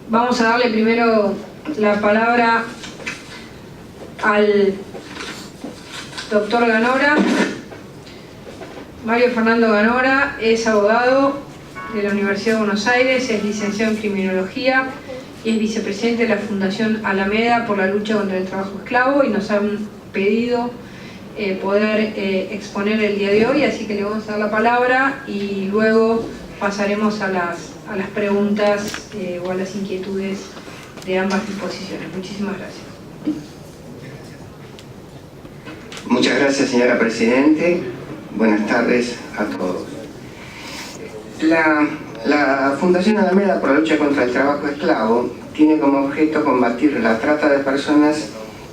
Vamos a darle primero la palabra al doctor Ganora. Mario Fernando Ganora es abogado de la Universidad de Buenos Aires, es licenciado en Criminología y es vicepresidente de la Fundación Alameda por la lucha contra el trabajo esclavo, y nos han pedido poder exponer el día de hoy, así que le vamos a dar la palabra y luego pasaremos a las preguntas o a las inquietudes de ambas disposiciones. Muchísimas gracias. Muchas gracias, señora Presidente. Buenas tardes a todos. La Fundación Alameda por la lucha contra el trabajo esclavo tiene como objeto combatir la trata de personas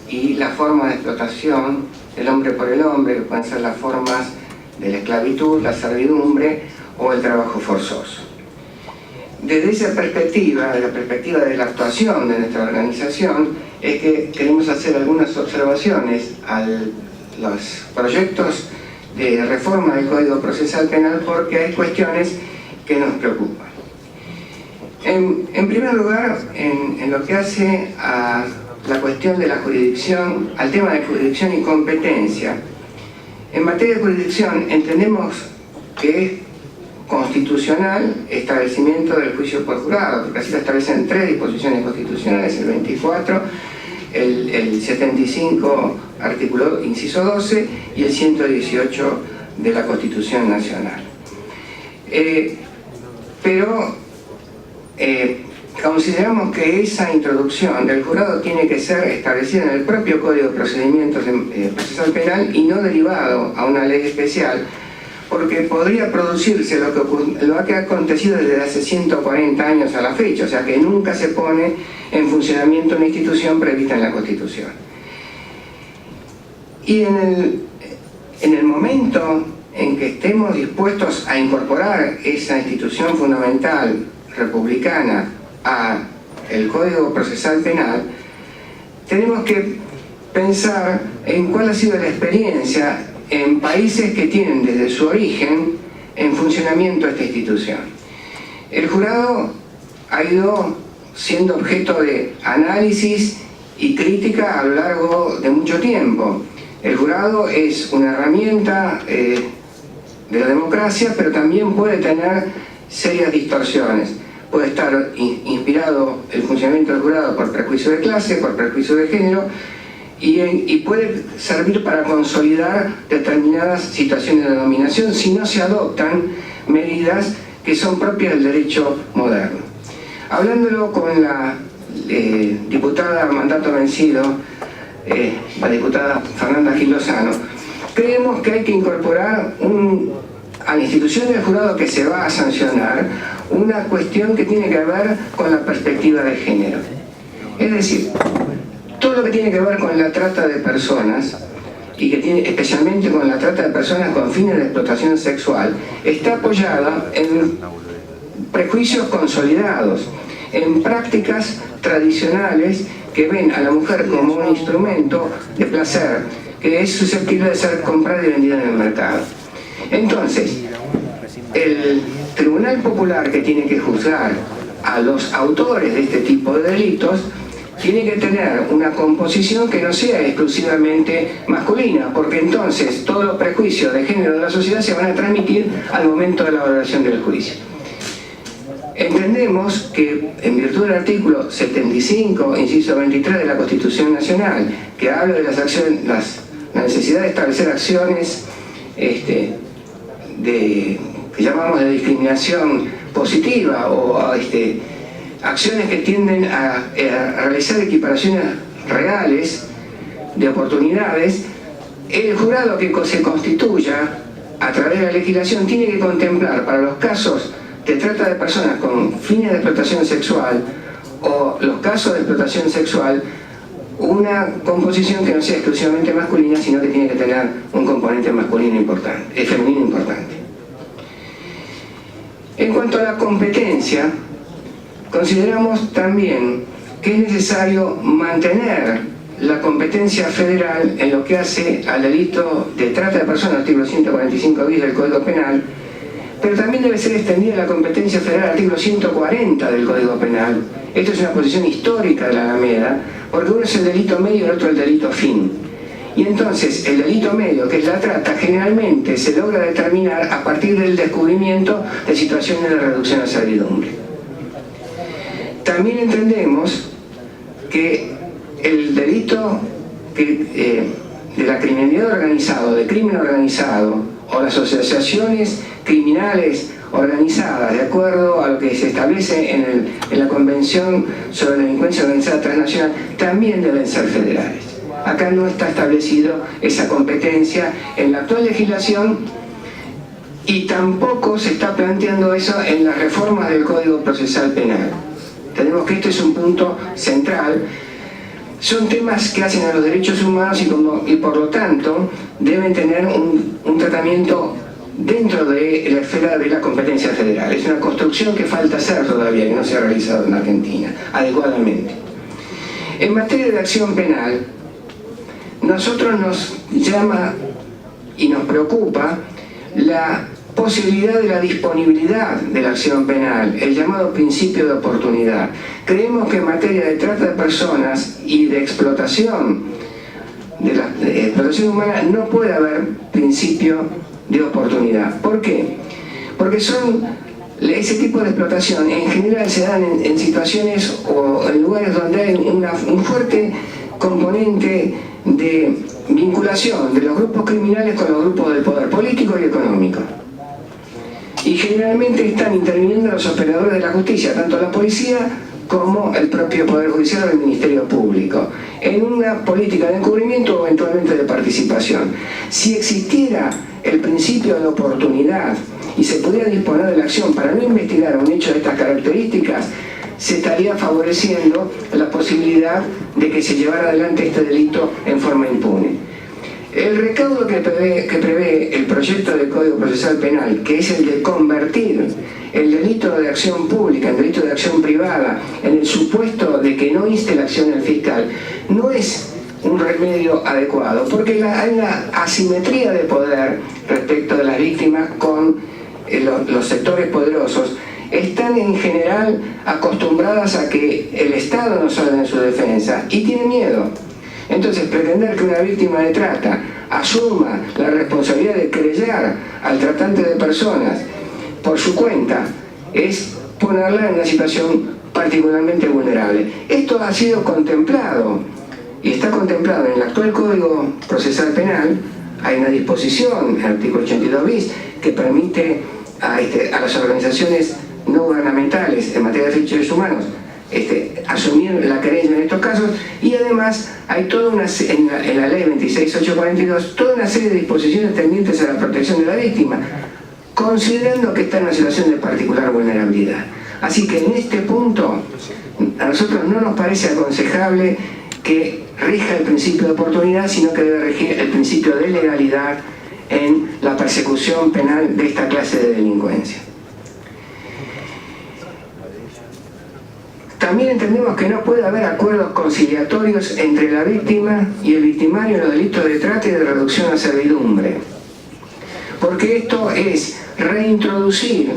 y las formas de explotación del hombre por el hombre, que pueden ser las formas de la esclavitud, la servidumbre o el trabajo forzoso. Desde esa perspectiva, de la perspectiva de la actuación de nuestra organización, es que queremos hacer algunas observaciones a los proyectos de reforma del Código Procesal Penal, porque hay cuestiones que nos preocupan. En primer lugar, en lo que hace a la cuestión de la jurisdicción, al tema de jurisdicción y competencia, en materia de jurisdicción entendemos que es constitucional establecimiento del juicio por jurado, porque así lo establecen tres disposiciones constitucionales, el 24, el 75, artículo inciso 12, y el 118 de la Constitución Nacional. Pero consideramos que esa introducción del jurado tiene que ser establecida en el propio Código de Procedimientos Procesal Penal y no derivado a una ley especial, porque podría producirse lo que ha acontecido desde hace 140 años a la fecha, o sea que nunca se pone en funcionamiento una institución prevista en la Constitución. Y en el momento en que estemos dispuestos a incorporar esa institución fundamental republicana a el Código Procesal Penal, tenemos que pensar en cuál ha sido la experiencia en países que tienen desde su origen en funcionamiento esta institución. El jurado ha ido siendo objeto de análisis y crítica a lo largo de mucho tiempo. El jurado es una herramienta de la democracia, pero también puede tener serias distorsiones. Puede estar inspirado el funcionamiento del jurado por prejuicio de clase, por prejuicio de género, y puede servir para consolidar determinadas situaciones de dominación si no se adoptan medidas que son propias del derecho moderno. Hablándolo con la diputada mandato vencido, la diputada Fernanda Gil Lozano, creemos que hay que incorporar a la institución del jurado que se va a sancionar una cuestión que tiene que ver con la perspectiva de género. Es decir, todo lo que tiene que ver con la trata de personas, y que tiene especialmente con la trata de personas con fines de explotación sexual, está apoyada en prejuicios consolidados, en prácticas tradicionales que ven a la mujer como un instrumento de placer, que es susceptible de ser comprada y vendida en el mercado. Entonces, el Tribunal Popular que tiene que juzgar a los autores de este tipo de delitos tiene que tener una composición que no sea exclusivamente masculina, porque entonces todos los prejuicios de género de la sociedad se van a transmitir al momento de la valoración del juicio. Entendemos que en virtud del artículo 75, inciso 23 de la Constitución Nacional, que habla de la necesidad de establecer acciones que llamamos de discriminación positiva, o acciones que tienden a realizar equiparaciones reales de oportunidades, el jurado que se constituya a través de la legislación tiene que contemplar para los casos de trata de personas con fines de explotación sexual o los casos de explotación sexual una composición que no sea exclusivamente masculina, sino que tiene que tener un componente masculino importante, femenino importante. En cuanto a la competencia, consideramos también que es necesario mantener la competencia federal en lo que hace al delito de trata de personas, artículo 145 bis del Código Penal, pero también debe ser extendida la competencia federal, artículo 140 del Código Penal, Esto es una posición histórica de la Alameda, porque uno es el delito medio y el otro el delito fin. Y entonces el delito medio, que es la trata, generalmente se logra determinar a partir del descubrimiento de situaciones de reducción a servidumbre. También entendemos que el delito de la criminalidad organizada, de crimen organizado, o las asociaciones criminales organizadas, de acuerdo a lo que se establece en la Convención sobre la Delincuencia Organizada Transnacional, también deben ser federales. Acá no está establecido esa competencia en la actual legislación y tampoco se está planteando eso en las reformas del Código Procesal Penal. Tenemos que este es un punto central. Son temas que hacen a los derechos humanos y por lo tanto deben tener un tratamiento dentro de la esfera de la competencia federal. Es una construcción que falta hacer todavía, que no se ha realizado en Argentina adecuadamente. En materia de acción penal, nosotros nos llama y nos preocupa la posibilidad de la disponibilidad de la acción penal, el llamado principio de oportunidad. Creemos que en materia de trata de personas y de explotación, de explotación humana, no puede haber principio de oportunidad. ¿Por qué? Porque ese tipo de explotación en general se dan en situaciones o en lugares donde hay un fuerte componente de vinculación de los grupos criminales con los grupos del poder político y económico. Y generalmente están interviniendo los operadores de la justicia, tanto la policía como el propio Poder Judicial o el Ministerio Público, en una política de encubrimiento o eventualmente de participación. Si existiera el principio de oportunidad y se pudiera disponer de la acción para no investigar un hecho de estas características, se estaría favoreciendo la posibilidad de que se llevara adelante este delito en forma impune. El recaudo que prevé el proyecto de Código Procesal Penal, que es el de convertir el delito de acción pública en delito de acción privada, en el supuesto de que no inste la acción del fiscal, no es un remedio adecuado, porque hay una asimetría de poder respecto de las víctimas con los sectores poderosos. Están en general acostumbradas a que el Estado no salga en su defensa y tienen miedo. Entonces, pretender que una víctima de trata asuma la responsabilidad de querellar al tratante de personas por su cuenta es ponerla en una situación particularmente vulnerable. Esto ha sido contemplado y está contemplado en el actual Código Procesal Penal. Hay una disposición, en el artículo 82 bis, que permite a las organizaciones no gubernamentales en materia de derechos humanos asumir la querella en estos casos, y además hay toda en la ley 26842 toda una serie de disposiciones tendientes a la protección de la víctima, considerando que está en una situación de particular vulnerabilidad. Así que en este punto a nosotros no nos parece aconsejable que rija el principio de oportunidad, sino que debe regir el principio de legalidad en la persecución penal de esta clase de delincuencia. También entendemos que no puede haber acuerdos conciliatorios entre la víctima y el victimario en los delitos de trata y de reducción a servidumbre, porque esto es reintroducir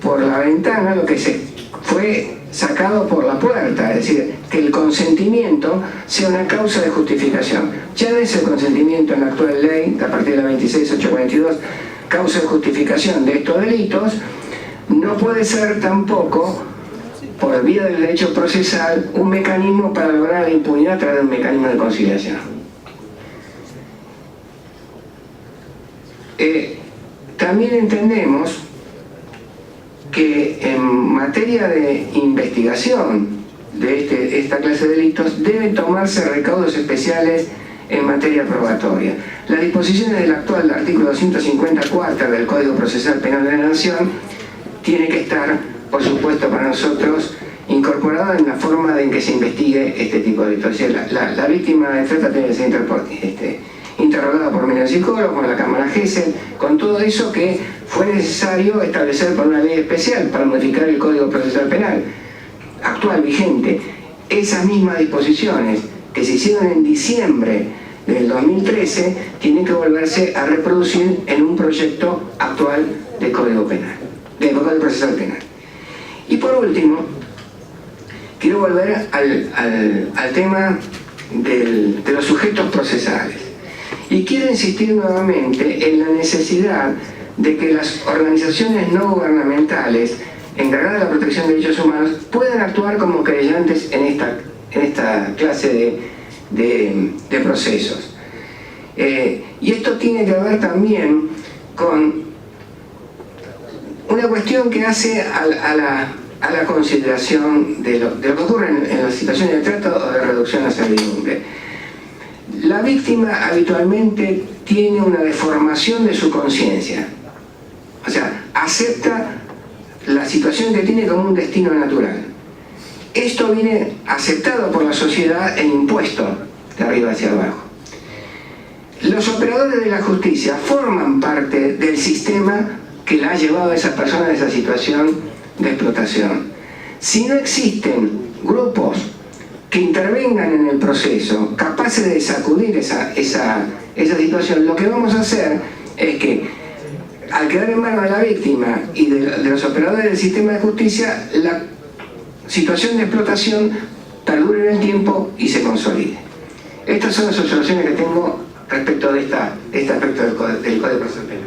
por la ventana lo que se fue sacado por la puerta, es decir, que el consentimiento sea una causa de justificación. Ya no es el consentimiento en la actual ley, a partir de la 26842, causa de justificación de estos delitos. No puede ser tampoco, por vía del derecho procesal, un mecanismo para lograr la impunidad a través de un mecanismo de conciliación. También entendemos que en materia de investigación de esta clase de delitos deben tomarse recaudos especiales en materia probatoria. Las disposiciones del actual artículo 254 del Código Procesal Penal de la Nación tiene que estar, por supuesto, para nosotros incorporada en la forma en que se investigue este tipo de delitos. La víctima de trata tiene que ser interrogada por medio psicólogo, con la cámara Gesell, con todo eso que fue necesario establecer por una ley especial para modificar el Código Procesal Penal actual, vigente. Esas mismas disposiciones que se hicieron en diciembre del 2013 tienen que volverse a reproducir en un proyecto actual de Código Penal, de Código Procesal Penal. Y por último, quiero volver al tema de los sujetos procesales. Y quiero insistir nuevamente en la necesidad de que las organizaciones no gubernamentales encargadas de la protección de derechos humanos puedan actuar como querellantes en esta clase de procesos. Y esto tiene que ver también con una cuestión que hace a la consideración de lo que ocurre en las situaciones de trato o de reducción a servidumbre. La víctima habitualmente tiene una deformación de su conciencia, o sea, acepta la situación que tiene como un destino natural. Esto viene aceptado por la sociedad e impuesto de arriba hacia abajo. Los operadores de la justicia forman parte del sistema que la ha llevado a esa persona a esa situación de explotación. Si no existen grupos que intervengan en el proceso, capaces de sacudir esa situación, lo que vamos a hacer es que, al quedar en manos de la víctima y de los operadores del sistema de justicia, la situación de explotación perdure en el tiempo y se consolide. Estas son las observaciones que tengo respecto de este aspecto del Código Procesal Penal.